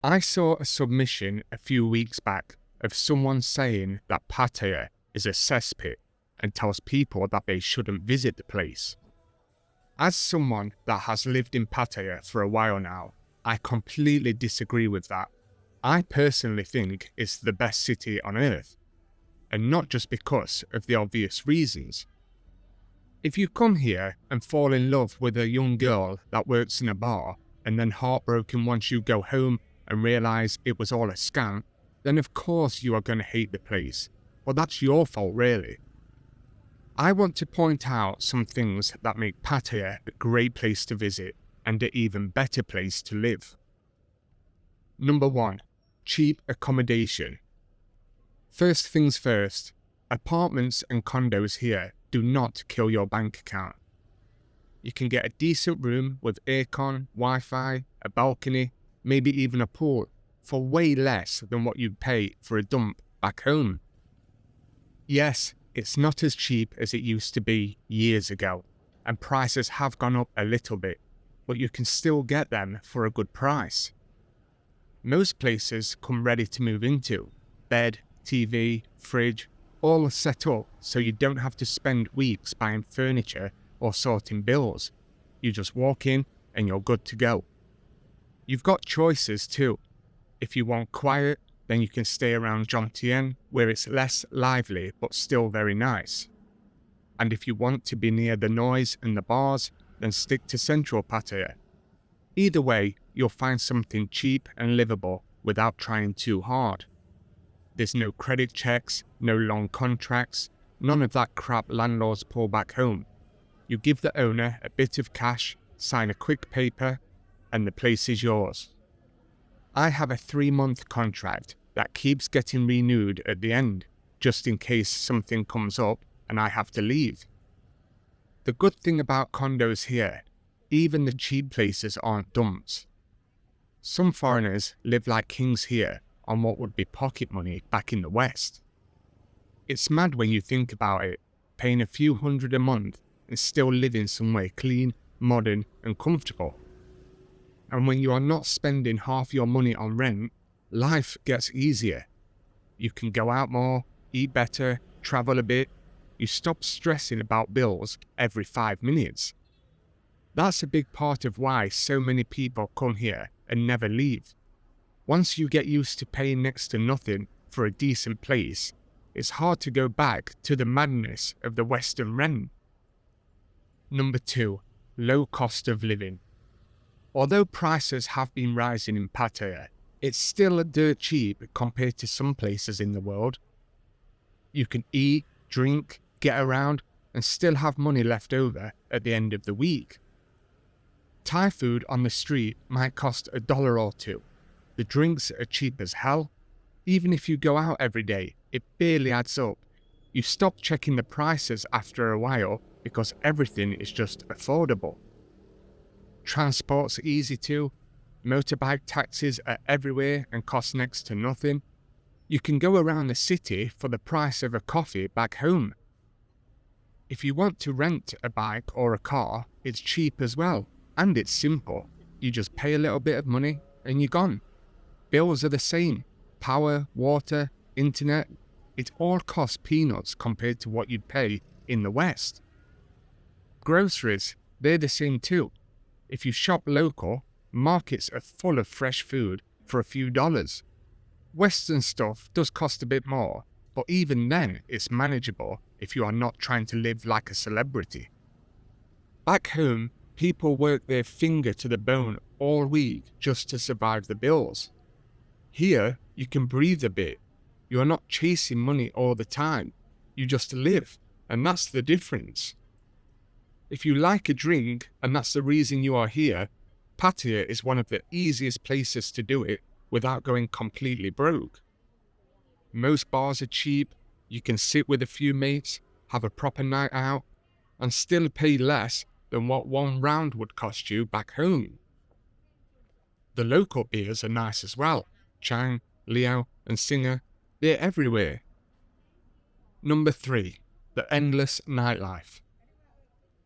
I saw a submission a few weeks back of someone saying that Pattaya is a cesspit and tells people that they shouldn't visit the place. As someone that has lived in Pattaya for a while now, I completely disagree with that. I personally think it's the best city on earth, and not just because of the obvious reasons. If you come here and fall in love with a young girl that works in a bar and then heartbroken once you go home and realise it was all a scam, then of course you are going to hate the place. But that's your fault really. I want to point out some things that make Pattaya a great place to visit and an even better place to live. Number 1. Cheap accommodation. First things first, apartments and condos here do not kill your bank account. You can get a decent room with aircon, Wi-Fi, a balcony, maybe even a pool for way less than what you'd pay for a dump back home. Yes, it's not as cheap as it used to be years ago, and prices have gone up a little bit, but you can still get them for a good price. Most places come ready to move into. Bed, TV, fridge, all set up so you don't have to spend weeks buying furniture or sorting bills. You just walk in and you're good to go. You've got choices too. If you want quiet, then you can stay around Jomtien where it's less lively but still very nice. And if you want to be near the noise and the bars, then stick to central Pattaya. Either way, you'll find something cheap and livable without trying too hard. There's no credit checks, no long contracts, none of that crap landlords pull back home. You give the owner a bit of cash, sign a quick paper, and the place is yours. I have a 3-month contract that keeps getting renewed at the end, just in case something comes up and I have to leave. The good thing about condos here, even the cheap places aren't dumps. Some foreigners live like kings here on what would be pocket money back in the West. It's mad when you think about it, paying a few hundred a month and still living somewhere clean, modern and comfortable. And when you are not spending half your money on rent, life gets easier. You can go out more, eat better, travel a bit. You stop stressing about bills every 5 minutes. That's a big part of why so many people come here and never leave. Once you get used to paying next to nothing for a decent place, it's hard to go back to the madness of the Western rent. Number 2. Low cost of living. Although prices have been rising in Pattaya, it's still dirt cheap compared to some places in the world. You can eat, drink, get around, and still have money left over at the end of the week. Thai food on the street might cost $1 or $2. The drinks are cheap as hell. Even if you go out every day, it barely adds up. You stop checking the prices after a while because everything is just affordable. Transport's easy too. Motorbike taxis are everywhere and cost next to nothing. You can go around the city for the price of a coffee back home. If you want to rent a bike or a car, it's cheap as well, and it's simple. You just pay a little bit of money and you're gone. Bills are the same. Power, water, internet, it all costs peanuts compared to what you'd pay in the West. Groceries, they're the same too. If you shop local, markets are full of fresh food for a few dollars. Western stuff does cost a bit more, but even then it's manageable if you are not trying to live like a celebrity. Back home, people work their finger to the bone all week just to survive the bills. Here, you can breathe a bit. You are not chasing money all the time. You just live, and that's the difference. If you like a drink, and that's the reason you are here, Pattaya is one of the easiest places to do it without going completely broke. Most bars are cheap, you can sit with a few mates, have a proper night out, and still pay less than what one round would cost you back home. The local beers are nice as well. Chang, Liao, and Singer, they're everywhere. Number 3. The endless nightlife.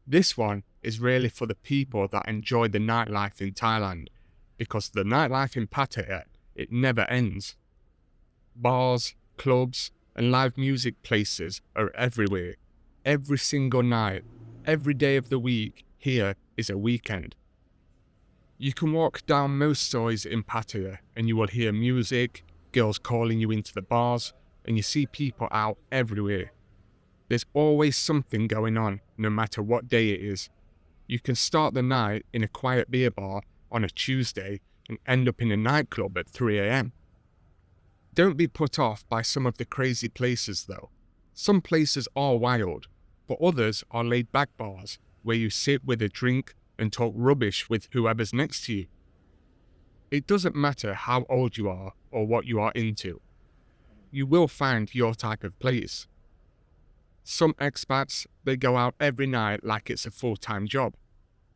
This one is really for the people that enjoy the nightlife in Thailand, because the nightlife in Pattaya It never ends. Bars, clubs, and live music places are everywhere. Every single night, every day of the week, here is a weekend. You can walk down most stories in Pattaya and you will hear music, girls calling you into the bars, and you see people out everywhere. There's always something going on, no matter what day it is. You can start the night in a quiet beer bar on a Tuesday and end up in a nightclub at 3 a.m. Don't be put off by some of the crazy places though. Some places are wild, but others are laid-back bars where you sit with a drink and talk rubbish with whoever's next to you. It doesn't matter how old you are or what you are into. You will find your type of place. Some expats, they go out every night like it's a full-time job.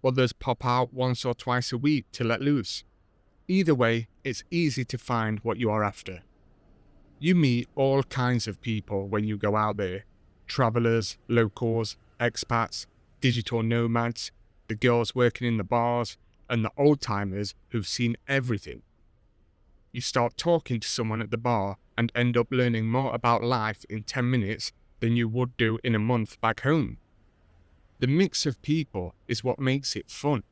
Others pop out once or twice a week to let loose. Either way, it's easy to find what you are after. You meet all kinds of people when you go out there. Travelers, locals, expats, digital nomads, the girls working in the bars, and the old-timers who've seen everything. You start talking to someone at the bar and end up learning more about life in 10 minutes than you would do in a month back home. The mix of people is what makes it fun.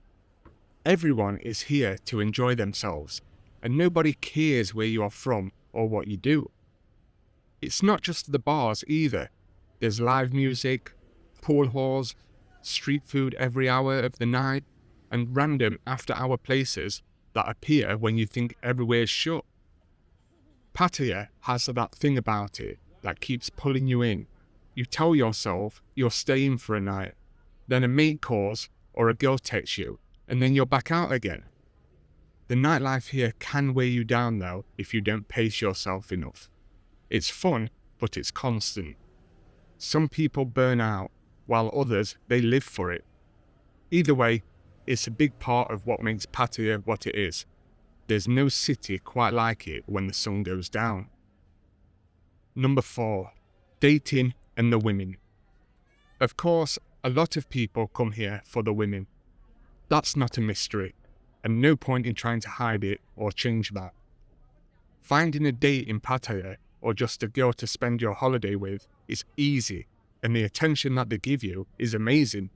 Everyone is here to enjoy themselves, and nobody cares where you are from or what you do. It's not just the bars either. There's live music, pool halls, street food every hour of the night, and random after-hour places that appear when you think everywhere's shut. Pattaya has that thing about it that keeps pulling you in. You tell yourself you're staying for a night, then a mate calls or a girl texts you, and then you're back out again. The nightlife here can weigh you down though if you don't pace yourself enough. It's fun, but it's constant. Some people burn out, while others, they live for it. Either way, it's a big part of what makes Pattaya what it is. There's no city quite like it when the sun goes down. Number 4. Dating and the women. Of course, a lot of people come here for the women. That's not a mystery, and no point in trying to hide it or change that. Finding a date in Pattaya or just a girl to spend your holiday with is easy, and the attention that they give you is amazing.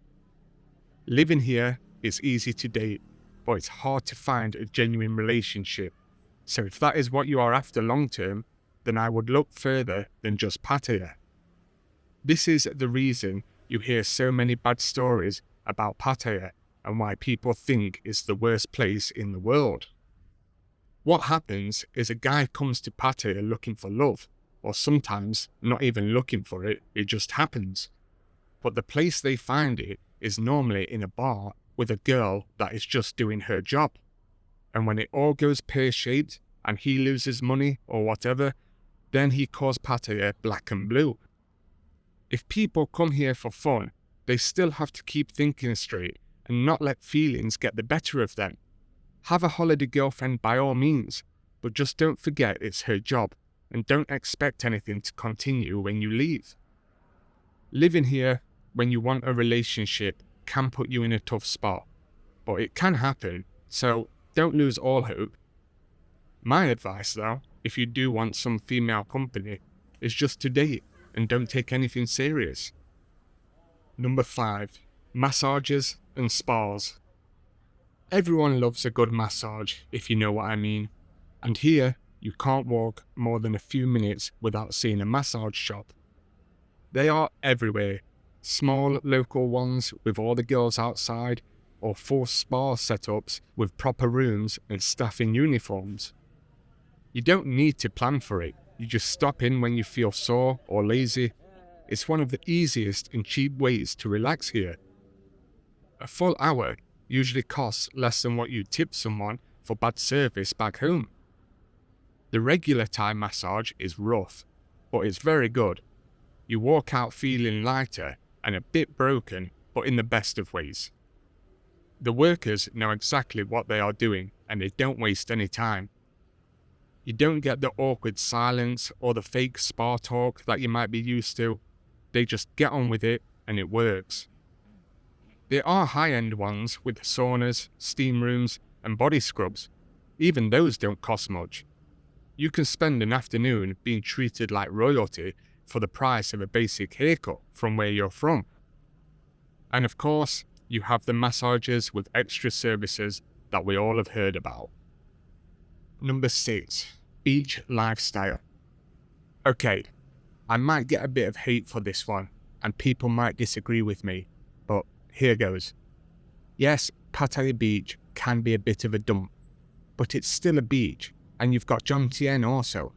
Living here is easy to date, but it's hard to find a genuine relationship. So if that is what you are after long term, then I would look further than just Pattaya. This is the reason you hear so many bad stories about Pattaya and why people think it's the worst place in the world. What happens is a guy comes to Pattaya looking for love, or sometimes not even looking for it, it just happens. But the place they find it is normally in a bar with a girl that is just doing her job. And when it all goes pear-shaped and he loses money or whatever, then he calls Pattaya black and blue. If people come here for fun, they still have to keep thinking straight and not let feelings get the better of them. Have a holiday girlfriend by all means, but just don't forget it's her job and don't expect anything to continue when you leave. Living here when you want a relationship can put you in a tough spot, but it can happen, so don't lose all hope. My advice though, if you do want some female company, is just to date and don't take anything serious. Number 5. Massages and spas. Everyone loves a good massage, if you know what I mean. And here, you can't walk more than a few minutes without seeing a massage shop. They are everywhere. Small local ones with all the girls outside, or full spa setups with proper rooms and staff in uniforms. You don't need to plan for it. You just stop in when you feel sore or lazy. It's one of the easiest and cheap ways to relax here. A full hour usually costs less than what you tip someone for bad service back home. The regular Thai massage is rough, but it's very good. You walk out feeling lighter and a bit broken, but in the best of ways. The workers know exactly what they are doing and they don't waste any time. You don't get the awkward silence or the fake spa talk that you might be used to. They just get on with it and it works. There are high-end ones with saunas, steam rooms and body scrubs. Even those don't cost much. You can spend an afternoon being treated like royalty for the price of a basic haircut from where you're from. And of course, you have the massages with extra services that we all have heard about. Number 6. Beach lifestyle. Okay, I might get a bit of hate for this one, and people might disagree with me, but here goes. Yes, Pattaya Beach can be a bit of a dump, but it's still a beach, and you've got Jomtien also.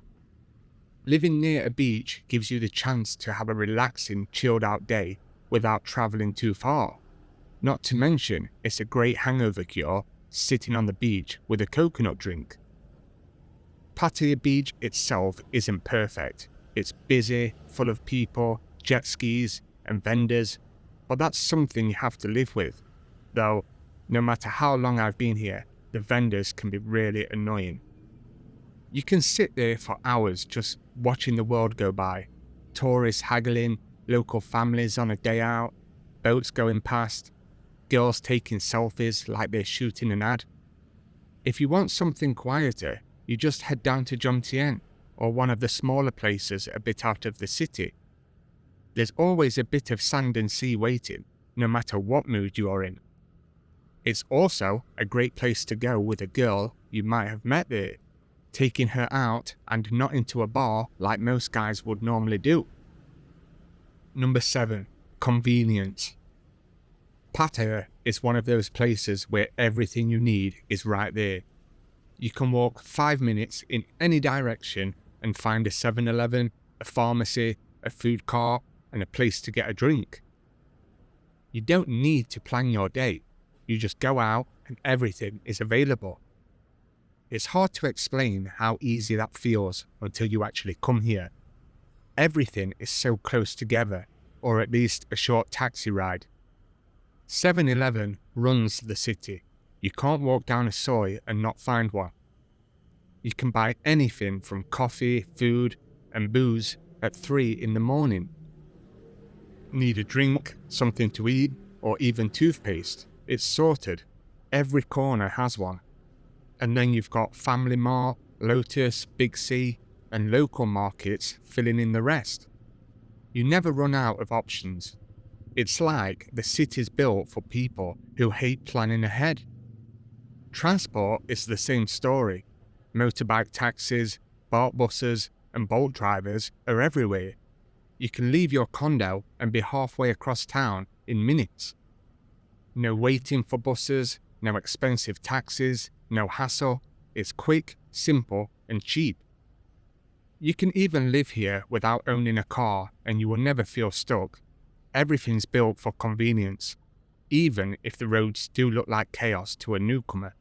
Living near a beach gives you the chance to have a relaxing, chilled out day without travelling too far. Not to mention, it's a great hangover cure sitting on the beach with a coconut drink. Pattaya Beach itself isn't perfect. It's busy, full of people, jet skis and vendors, but that's something you have to live with. Though, no matter how long I've been here, the vendors can be really annoying. You can sit there for hours just watching the world go by. Tourists haggling, local families on a day out, boats going past, girls taking selfies like they're shooting an ad. If you want something quieter, you just head down to Jomtien or one of the smaller places a bit out of the city. There's always a bit of sand and sea waiting, no matter what mood you are in. It's also a great place to go with a girl you might have met there, taking her out and not into a bar like most guys would normally do. Number 7. Convenience. Pattaya is one of those places where everything you need is right there. You can walk 5 minutes in any direction and find a 7-Eleven, a pharmacy, a food cart, and a place to get a drink. You don't need to plan your day. You just go out and everything is available. It's hard to explain how easy that feels until you actually come here. Everything is so close together, or at least a short taxi ride. 7-Eleven runs the city. You can't walk down a soy and not find one. You can buy anything from coffee, food, and booze at 3 in the morning. Need a drink, something to eat, or even toothpaste? It's sorted. Every corner has one. And then you've got Family Mart, Lotus, Big C, and local markets filling in the rest. You never run out of options. It's like the city's built for people who hate planning ahead. Transport is the same story. Motorbike taxis, BART buses, and Bolt drivers are everywhere. You can leave your condo and be halfway across town in minutes. No waiting for buses, no expensive taxis, no hassle. It's quick, simple, and cheap. You can even live here without owning a car and you will never feel stuck. Everything's built for convenience, even if the roads do look like chaos to a newcomer.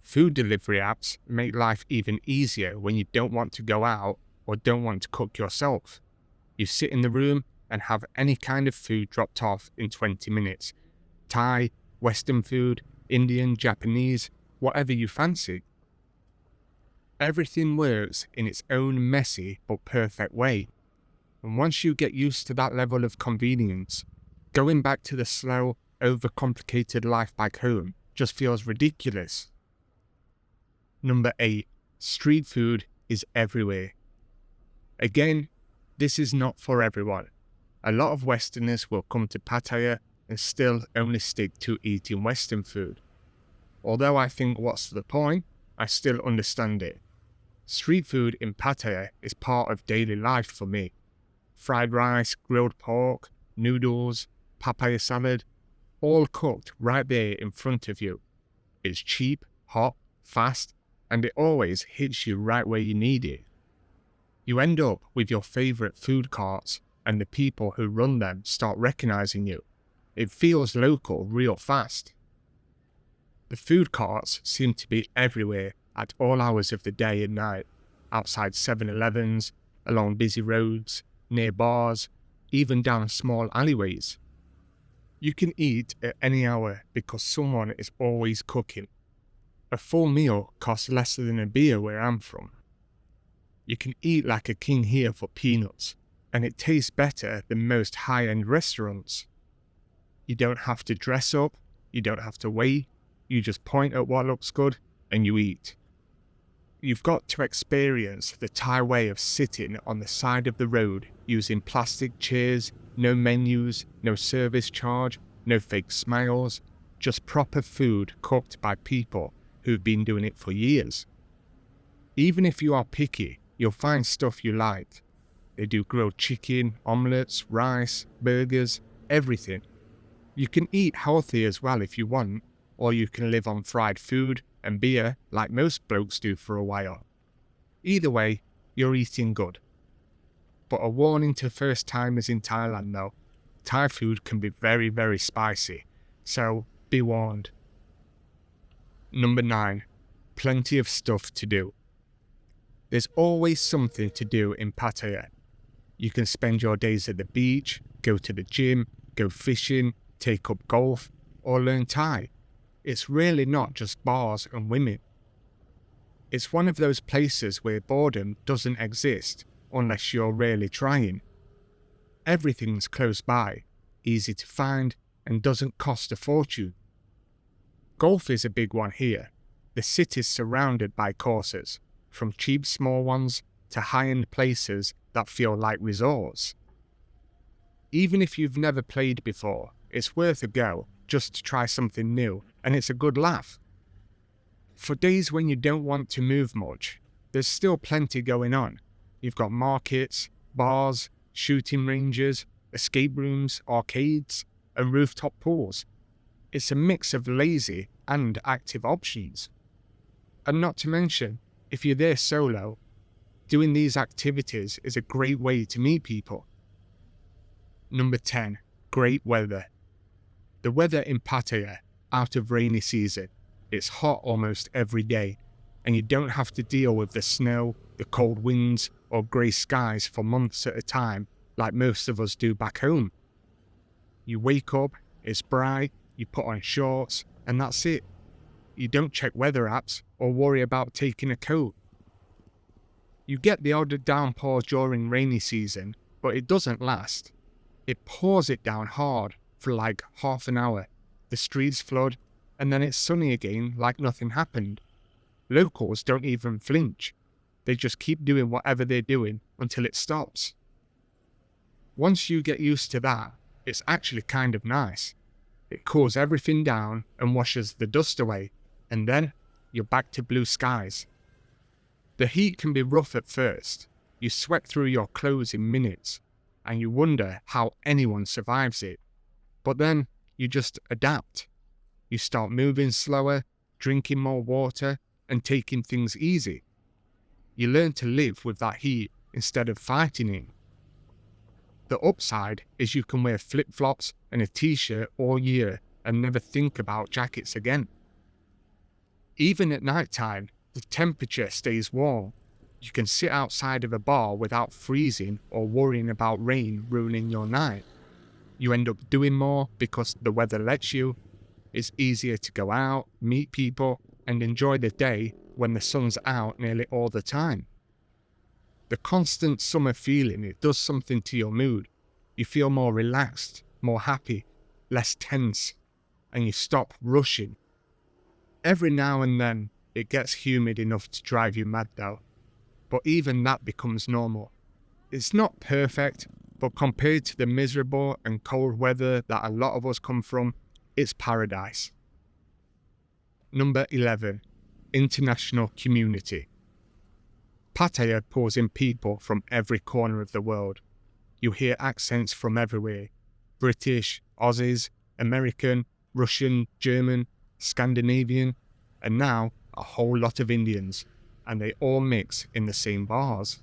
Food delivery apps make life even easier when you don't want to go out or don't want to cook yourself. You sit in the room and have any kind of food dropped off in 20 minutes. Thai, Western food, Indian, Japanese, whatever you fancy. Everything works in its own messy but perfect way. And once you get used to that level of convenience, going back to the slow, overcomplicated life back home just feels ridiculous. Number 8. Street food is everywhere. Again, this is not for everyone. A lot of Westerners will come to Pattaya and still only stick to eating Western food. Although I think what's the point, I still understand it. Street food in Pattaya is part of daily life for me. Fried rice, grilled pork, noodles, papaya salad, all cooked right there in front of you. It's cheap, hot, fast, and it always hits you right where you need it. You end up with your favourite food carts, and the people who run them start recognising you. It feels local real fast. The food carts seem to be everywhere at all hours of the day and night, outside 7-Elevens, along busy roads, near bars, even down small alleyways. You can eat at any hour because someone is always cooking. A full meal costs less than a beer where I'm from. You can eat like a king here for peanuts, and it tastes better than most high-end restaurants. You don't have to dress up, you don't have to wait, you just point at what looks good and you eat. You've got to experience the Thai way of sitting on the side of the road using plastic chairs, no menus, no service charge, no fake smiles, just proper food cooked by people who've been doing it for years. Even if you are picky, you'll find stuff you like. They do grilled chicken, omelettes, rice, burgers, everything. You can eat healthy as well if you want, or you can live on fried food and beer like most blokes do for a while. Either way, you're eating good. But a warning to first timers in Thailand though, Thai food can be very, very spicy, so be warned. Number 9. Plenty of stuff to do. There's always something to do in Pattaya. You can spend your days at the beach, go to the gym, go fishing, take up golf, or learn Thai. It's really not just bars and women. It's one of those places where boredom doesn't exist unless you're really trying. Everything's close by, easy to find, and doesn't cost a fortune. Golf is a big one here. The city's surrounded by courses, from cheap small ones to high-end places that feel like resorts. Even if you've never played before, it's worth a go just to try something new, and it's a good laugh. For days when you don't want to move much, there's still plenty going on. You've got markets, bars, shooting ranges, escape rooms, arcades, and rooftop pools. It's a mix of lazy and active options. And not to mention, if you're there solo, doing these activities is a great way to meet people. Number 10. Great weather. The weather in Pattaya, out of rainy season, it's hot almost every day, and you don't have to deal with the snow, the cold winds, or grey skies for months at a time like most of us do back home. You wake up, it's bright, you put on shorts, and that's it. You don't check weather apps or worry about taking a coat. You get the odd downpour during rainy season, but it doesn't last. It pours it down hard for like half an hour, the streets flood, and then it's sunny again like nothing happened. Locals don't even flinch. They just keep doing whatever they're doing until it stops. Once you get used to that, it's actually kind of nice. It cools everything down and washes the dust away, and then you're back to blue skies. The heat can be rough at first. You sweat through your clothes in minutes, and you wonder how anyone survives it. But then you just adapt. You start moving slower, drinking more water, and taking things easy. You learn to live with that heat instead of fighting it. The upside is you can wear flip-flops and a t-shirt all year and never think about jackets again. Even at night time, the temperature stays warm. You can sit outside of a bar without freezing or worrying about rain ruining your night. You end up doing more because the weather lets you. It's easier to go out, meet people, and enjoy the day when the sun's out nearly all the time. The constant summer feeling, it does something to your mood. You feel more relaxed, more happy, less tense, and you stop rushing. Every now and then, it gets humid enough to drive you mad though, but even that becomes normal. It's not perfect, but compared to the miserable and cold weather that a lot of us come from, it's paradise. Number 11. International community. Pattaya pulls in people from every corner of the world. You hear accents from everywhere. British, Aussies, American, Russian, German, Scandinavian, and now a whole lot of Indians, and they all mix in the same bars.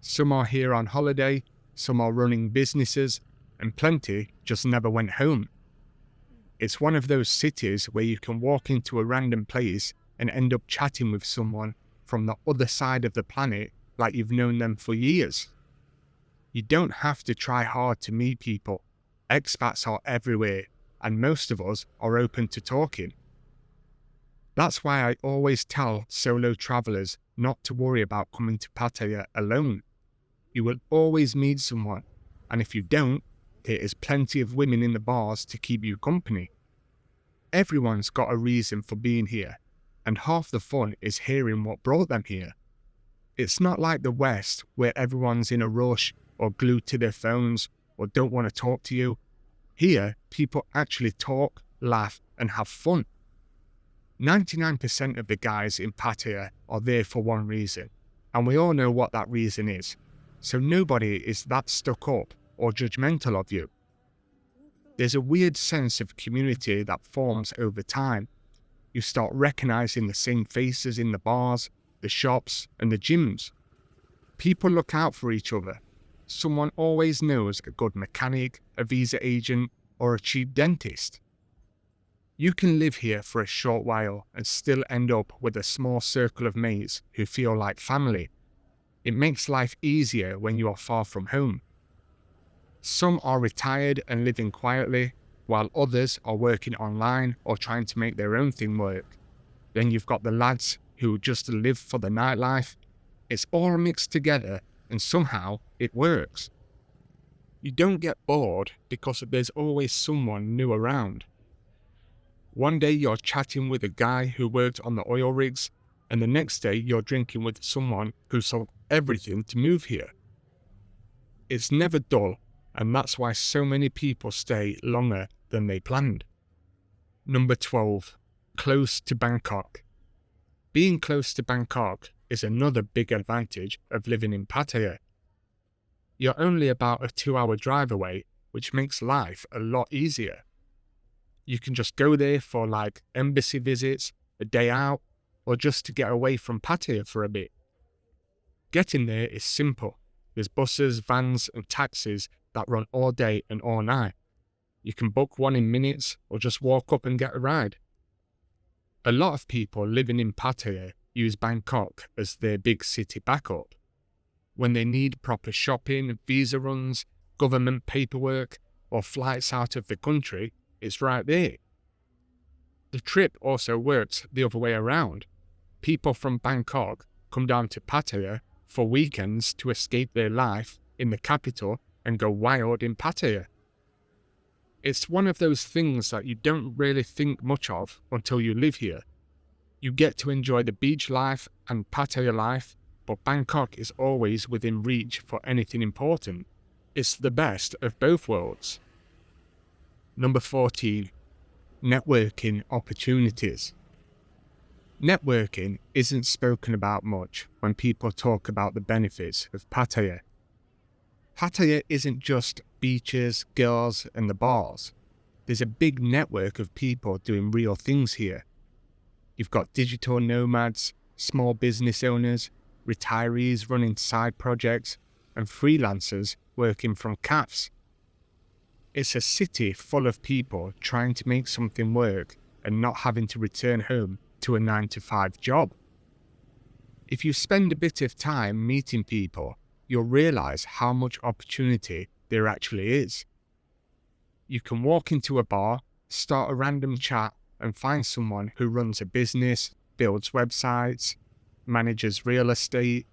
Some are here on holiday, some are running businesses, and plenty just never went home. It's one of those cities where you can walk into a random place and end up chatting with someone from the other side of the planet like you've known them for years. You don't have to try hard to meet people. Expats are everywhere, and most of us are open to talking. That's why I always tell solo travelers not to worry about coming to Pattaya alone. You will always meet someone, and if you don't, there is plenty of women in the bars to keep you company. Everyone's got a reason for being here, and half the fun is hearing what brought them here. It's not like the West where everyone's in a rush or glued to their phones or don't want to talk to you. Here, people actually talk, laugh, and have fun. 99% of the guys in Pattaya are there for one reason, and we all know what that reason is, so nobody is that stuck up or judgmental of you. There's a weird sense of community that forms over time. You start recognizing the same faces in the bars, the shops, and the gyms. People look out for each other. Someone always knows a good mechanic, a visa agent, or a cheap dentist. You can live here for a short while and still end up with a small circle of mates who feel like family. It makes life easier when you are far from home. Some are retired and living quietly, while others are working online or trying to make their own thing work. Then you've got the lads who just live for the nightlife. It's all mixed together and somehow it works. You don't get bored because there's always someone new around. One day you're chatting with a guy who worked on the oil rigs, and the next day you're drinking with someone who sold everything to move here. It's never dull, and that's why so many people stay longer than they planned. Number 12. Close to Bangkok. Being close to Bangkok is another big advantage of living in Pattaya. You're only about a 2-hour drive away, which makes life a lot easier. You can just go there for like embassy visits, a day out, or just to get away from Pattaya for a bit. Getting there is simple. There's buses, vans, and taxis that run all day and all night. You can book one in minutes or just walk up and get a ride. A lot of people living in Pattaya use Bangkok as their big city backup. When they need proper shopping, visa runs, government paperwork, or flights out of the country, it's right there. The trip also works the other way around. People from Bangkok come down to Pattaya for weekends to escape their life in the capital and go wild in Pattaya. It's one of those things that you don't really think much of until you live here. You get to enjoy the beach life and Pattaya life, but Bangkok is always within reach for anything important. It's the best of both worlds. Number 14. Networking opportunities. Networking isn't spoken about much when people talk about the benefits of Pattaya. Pattaya isn't just beaches, girls, and the bars. There's a big network of people doing real things here. You've got digital nomads, small business owners, retirees running side projects, and freelancers working from cafes. It's a city full of people trying to make something work and not having to return home to a 9-to-5 job. If you spend a bit of time meeting people, you'll realize how much opportunity there actually is. You can walk into a bar, start a random chat, and find someone who runs a business, builds websites, manages real estate.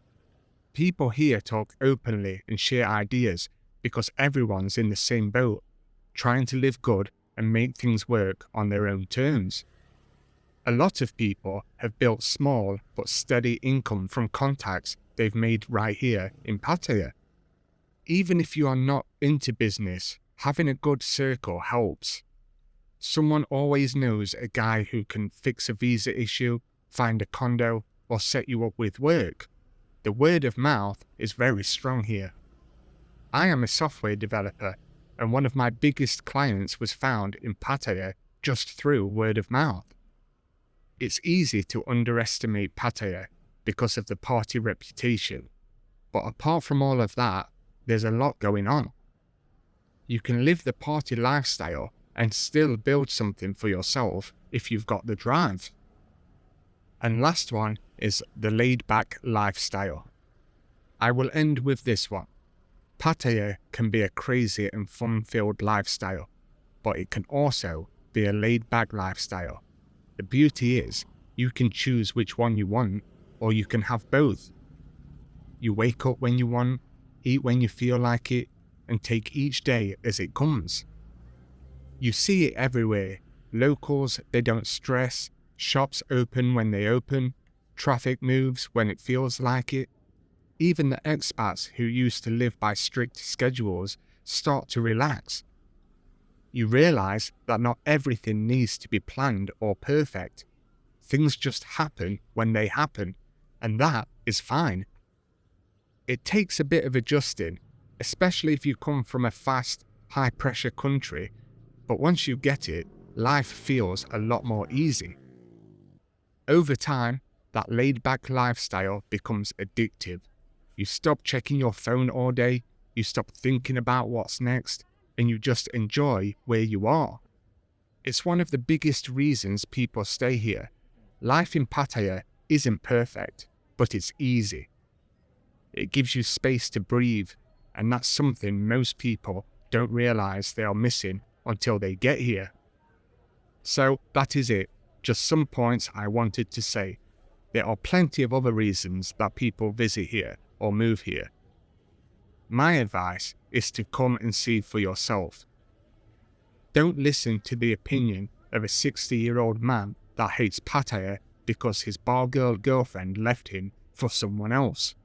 People here talk openly and share ideas because everyone's in the same boat, trying to live good and make things work on their own terms. A lot of people have built small but steady income from contacts they've made right here in Pattaya. Even if you are not into business, having a good circle helps. Someone always knows a guy who can fix a visa issue, find a condo, or set you up with work. The word of mouth is very strong here. I am a software developer, and one of my biggest clients was found in Pattaya just through word of mouth. It's easy to underestimate Pattaya because of the party reputation, but apart from all of that, there's a lot going on. You can live the party lifestyle and still build something for yourself if you've got the drive. And last one is the laid-back lifestyle. I will end with this one. Pattaya can be a crazy and fun-filled lifestyle, but it can also be a laid-back lifestyle. The beauty is, you can choose which one you want, or you can have both. You wake up when you want, eat when you feel like it, and take each day as it comes. You see it everywhere. Locals, they don't stress, Shops open when they open, traffic moves when it feels like it. Even the expats who used to live by strict schedules start to relax. You realize that not everything needs to be planned or perfect. Things just happen when they happen, and that is fine. It takes a bit of adjusting, especially if you come from a fast, high-pressure country, but once you get it, life feels a lot more easy. Over time, that laid-back lifestyle becomes addictive. You stop checking your phone all day, you stop thinking about what's next, and you just enjoy where you are. It's one of the biggest reasons people stay here. Life in Pattaya isn't perfect, but it's easy. It gives you space to breathe, and that's something most people don't realize they are missing until they get here. So that is it, just some points I wanted to say. There are plenty of other reasons that people visit here or move here. My advice is to come and see for yourself. Don't listen to the opinion of a 60-year-old man that hates Pattaya because his bar girl girlfriend left him for someone else.